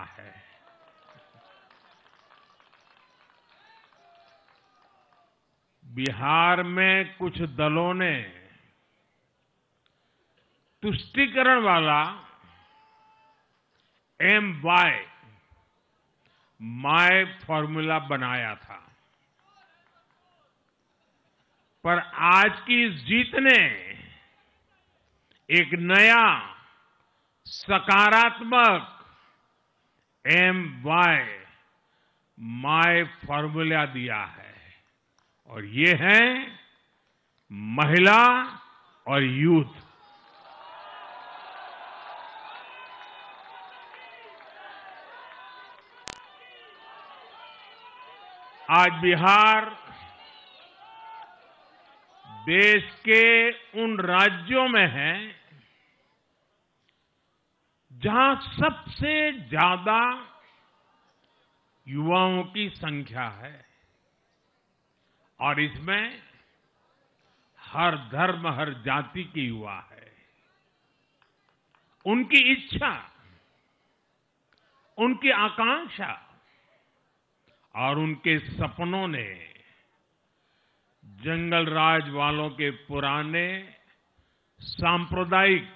है। बिहार में कुछ दलों ने तुष्टीकरण वाला माय फॉर्मूला बनाया था, पर आज की इस जीत ने एक नया सकारात्मक माय फॉर्मूला दिया है, और ये है महिला और यूथ। आज बिहार देश के उन राज्यों में है जहां सबसे ज्यादा युवाओं की संख्या है, और इसमें हर धर्म, हर जाति के युवा है। उनकी इच्छा, उनकी आकांक्षा और उनके सपनों ने जंगल राज वालों के पुराने सांप्रदायिक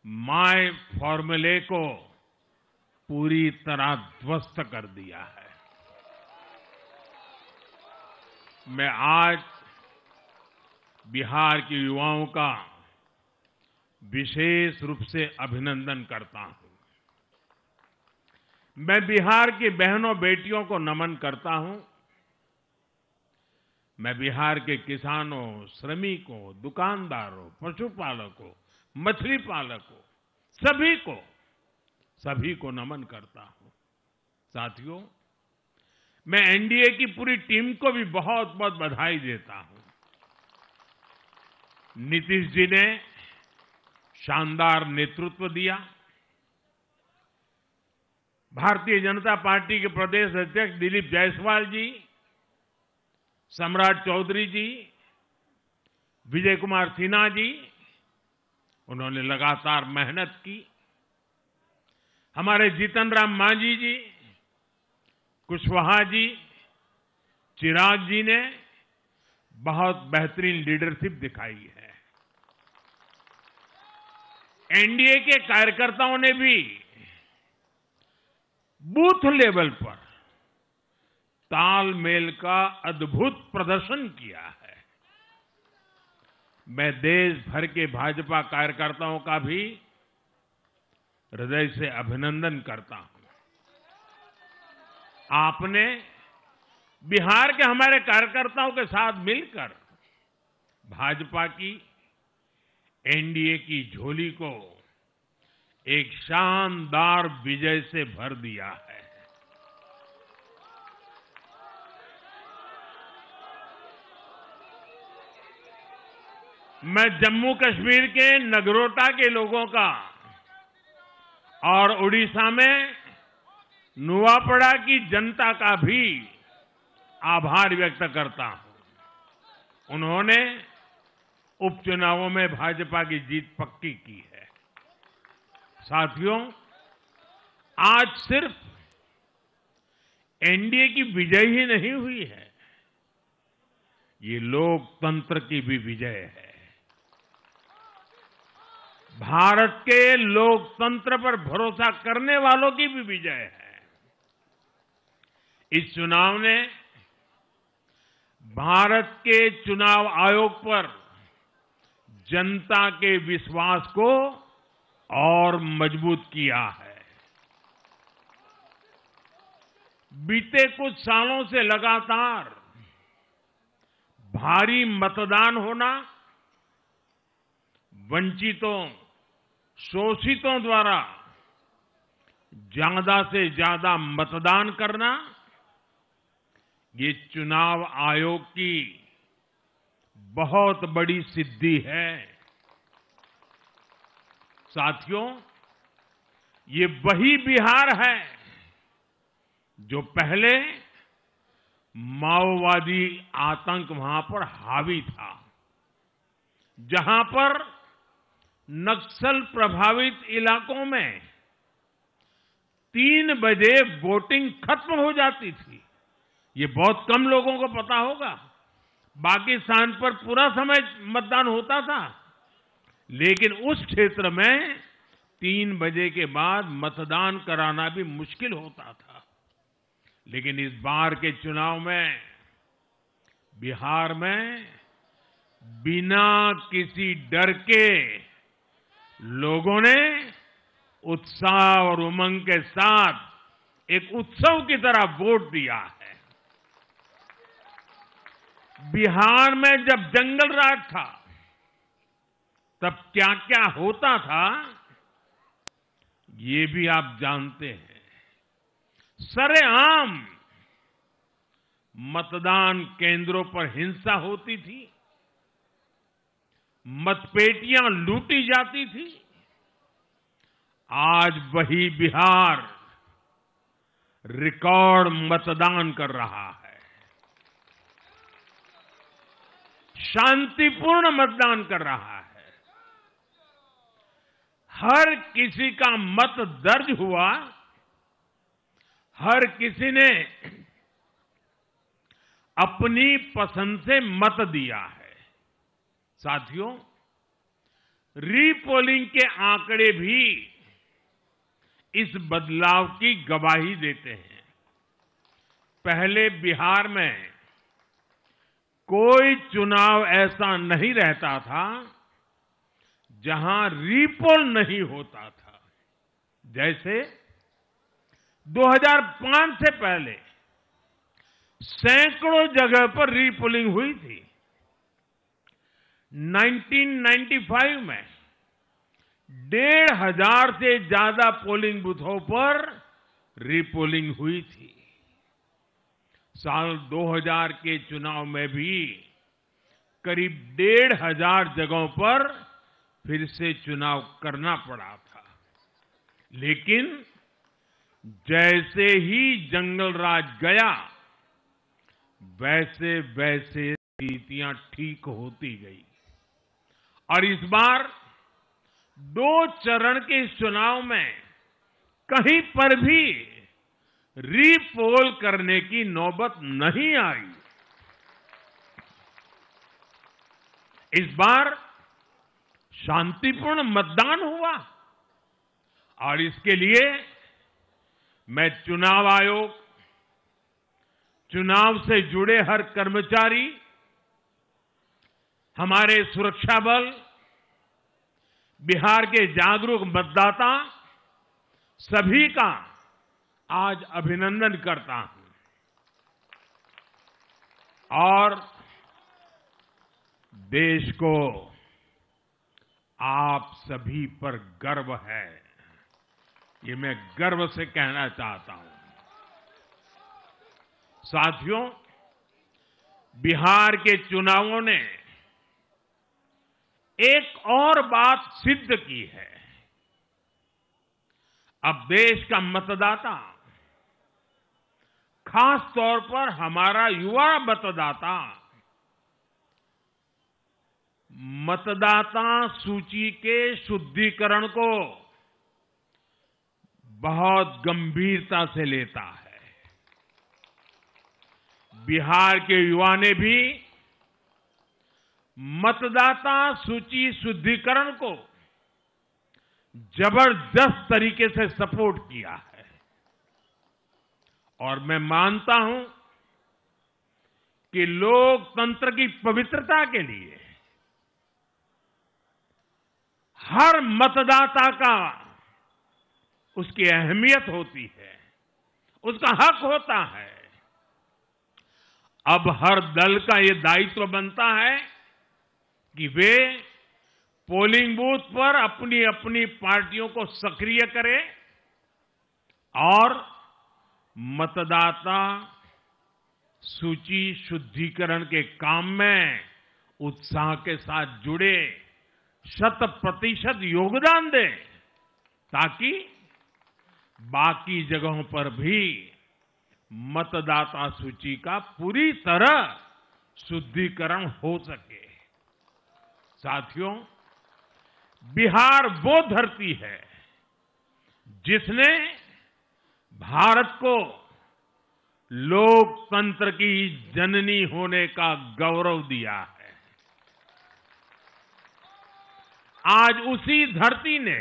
माय फॉर्मूले को पूरी तरह ध्वस्त कर दिया है। मैं आज बिहार के युवाओं का विशेष रूप से अभिनंदन करता हूं। मैं बिहार की बहनों बेटियों को नमन करता हूं। मैं बिहार के किसानों, श्रमिकों, दुकानदारों, पशुपालकों, मछली पालकों, सभी को नमन करता हूं। साथियों, मैं एनडीए की पूरी टीम को भी बहुत बहुत बधाई देता हूं। नीतीश जी ने शानदार नेतृत्व दिया। भारतीय जनता पार्टी के प्रदेश अध्यक्ष दिलीप जायसवाल जी, सम्राट चौधरी जी, विजय कुमार सिन्हा जी, उन्होंने लगातार मेहनत की। हमारे जीतन राम मांझी जी, कुशवाहा जी, चिराग जी ने बहुत बेहतरीन लीडरशिप दिखाई है। एनडीए के कार्यकर्ताओं ने भी बूथ लेवल पर तालमेल का अद्भुत प्रदर्शन किया है। मैं देश भर के भाजपा कार्यकर्ताओं का भी हृदय से अभिनंदन करता हूं। आपने बिहार के हमारे कार्यकर्ताओं के साथ मिलकर भाजपा की एनडीए की झोली को एक शानदार विजय से भर दिया है। मैं जम्मू कश्मीर के नगरोटा के लोगों का और उड़ीसा में नुआपड़ा की जनता का भी आभार व्यक्त करता हूं। उन्होंने उपचुनावों में भाजपा की जीत पक्की की है। साथियों, आज सिर्फ एनडीए की विजय ही नहीं हुई है, ये लोकतंत्र की भी विजय है। भारत के लोकतंत्र पर भरोसा करने वालों की भी विजय है। इस चुनाव ने भारत के चुनाव आयोग पर जनता के विश्वास को और मजबूत किया है। बीते कुछ सालों से लगातार भारी मतदान होना, वंचितों, शोषितों द्वारा ज्यादा से ज्यादा मतदान करना, ये चुनाव आयोग की बहुत बड़ी सिद्धि है। साथियों, ये वही बिहार है जो पहले माओवादी आतंक वहां पर हावी था, जहां पर नक्सल प्रभावित इलाकों में 3 बजे वोटिंग खत्म हो जाती थी। ये बहुत कम लोगों को पता होगा। बाकी स्थान पर पूरा समय मतदान होता था, लेकिन उस क्षेत्र में 3 बजे के बाद मतदान कराना भी मुश्किल होता था। लेकिन इस बार के चुनाव में बिहार में बिना किसी डर के लोगों ने उत्साह और उमंग के साथ एक उत्सव की तरह वोट दिया है। बिहार में जब जंगल राज था, तब क्या क्या होता था, ये भी आप जानते हैं। सरेआम मतदान केंद्रों पर हिंसा होती थी, मतपेटियां लूटी जाती थी। आज वही बिहार रिकॉर्ड मतदान कर रहा है। शांतिपूर्ण मतदान कर रहा है। हर किसी का मत दर्ज हुआ, हर किसी ने अपनी पसंद से मत दिया है। साथियों, रीपोलिंग के आंकड़े भी इस बदलाव की गवाही देते हैं। पहले बिहार में कोई चुनाव ऐसा नहीं रहता था जहां रीपोल नहीं होता था। जैसे 2005 से पहले सैकड़ों जगह पर रीपोलिंग हुई थी। 1995 में 1,500 से ज्यादा पोलिंग बूथों पर रीपोलिंग हुई थी। साल 2000 के चुनाव में भी करीब 1,500 जगहों पर फिर से चुनाव करना पड़ा था। लेकिन जैसे ही जंगल राज गया, वैसे वैसे स्थितियां ठीक होती गई। और इस बार 2 चरण के इस चुनाव में कहीं पर भी रीपोल करने की नौबत नहीं आई। इस बार शांतिपूर्ण मतदान हुआ और इसके लिए मैं चुनाव आयोग, चुनाव से जुड़े हर कर्मचारी, हमारे सुरक्षा बल, बिहार के जागरूक मतदाता, सभी का आज अभिनंदन करता हूं। और देश को आप सभी पर गर्व है, ये मैं गर्व से कहना चाहता हूं। साथियों, बिहार के चुनावों ने एक और बात सिद्ध की है। अब देश का मतदाता, खास तौर पर हमारा युवा मतदाता, मतदाता सूची के शुद्धिकरण को बहुत गंभीरता से लेता है। बिहार के युवा ने भी मतदाता सूची शुद्धिकरण को जबरदस्त तरीके से सपोर्ट किया है। और मैं मानता हूं कि लोकतंत्र की पवित्रता के लिए हर मतदाता का उसकी अहमियत होती है, उसका हक होता है। अब हर दल का यह दायित्व बनता है कि वे पोलिंग बूथ पर अपनी अपनी पार्टियों को सक्रिय करें और मतदाता सूची शुद्धिकरण के काम में उत्साह के साथ जुड़े, 100% योगदान दें, ताकि बाकी जगहों पर भी मतदाता सूची का पूरी तरह शुद्धिकरण हो सके। साथियों, बिहार वो धरती है जिसने भारत को लोकतंत्र की जननी होने का गौरव दिया है। आज उसी धरती ने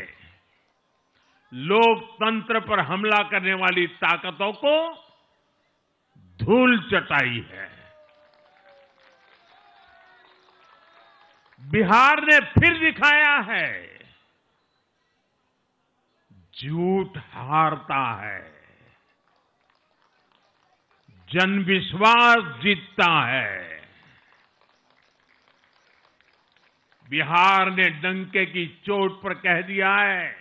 लोकतंत्र पर हमला करने वाली ताकतों को धूल चटाई है। बिहार ने फिर दिखाया है, झूठ हारता है, जनविश्वास जीतता है। बिहार ने डंके की चोट पर कह दिया है,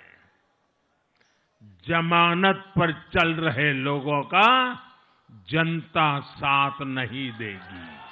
जमानत पर चल रहे लोगों का जनता साथ नहीं देगी।